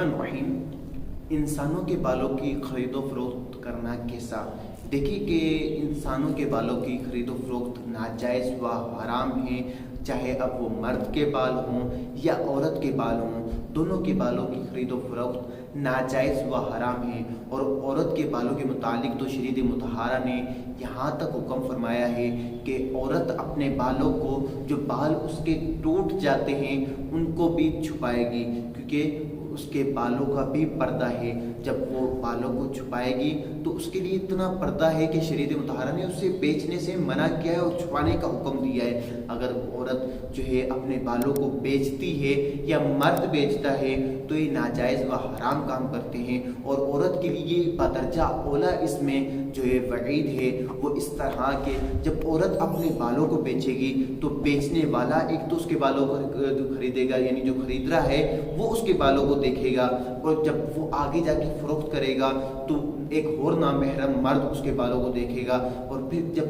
الرحمن الرحیم۔ انسانوں کے بالوں کی خرید و فروخت کرنا کیسا؟ دیکھیے کہ انسانوں کے بالوں کی خرید و فروخت ناجائز و حرام ہے، چاہے اب وہ مرد کے بال ہوں یا عورت کے بال ہوں، دونوں کے بالوں کی خرید و فروخت ناجائز و حرام ہے۔ اور عورت کے بالوں کے متعلق تو شریعت مطہرہ نے یہاں تک حکم فرمایا ہے کہ عورت اپنے بالوں کو، جو بال اس کے ٹوٹ جاتے ہیں، ان کو بھی چھپائے گی، کیونکہ اس کے بالوں کا بھی پردہ ہے۔ جب وہ بالوں کو چھپائے گی تو اس کے لیے اتنا پردہ ہے کہ شریعت مطہرہ نے اسے بیچنے سے منع کیا ہے اور چھپانے کا حکم دیا ہے۔ اگر عورت جو ہے اپنے بالوں کو بیچتی ہے یا مرد بیچتا ہے تو یہ ناجائز و حرام کام کرتے ہیں، اور عورت کے لیے بدرجہ اولا اس میں جو ہے وعید ہے وہ اس طرح کہ جب عورت اپنے بالوں کو بیچے گی تو بیچنے والا ایک تو اس کے بالوں کو خریدے گا، یعنی جو خرید رہا ہے وہ اس کے بالوں کو دیکھے گا، اور جب وہ آگے جا کے فروخت کرے گا تو ایک اور نامحرم مرد اس کے بالوں کو دیکھے گا، اور پھر جب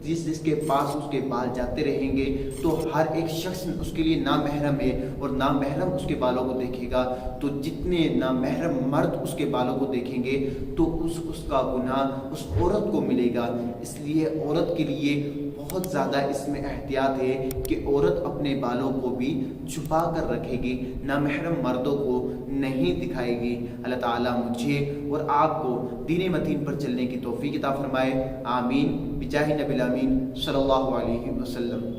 جس کے پاس اس کے بال جاتے رہیں گے تو ہر ایک شخص اس کے لیے نامحرم ہے، اور نامحرم اس کے بالوں کو دیکھے گا تو جتنے نامحرم مرد اس کے بالوں کو دیکھیں گے تو اس کا گناہ اس عورت کو ملے گا۔ اس لیے عورت کے لیے بہت زیادہ اس میں احتیاط ہے کہ عورت اپنے بالوں کو بھی چھپا کر رکھے گی، نامحرم مردوں کو نہیں دکھائے گی۔ اللہ تعالیٰ مجھے اور آپ کو دین متین پر چلنے کی توفیق عطا فرمائے، آمین بجاہ نبی الامین صلی اللہ علیہ وسلم۔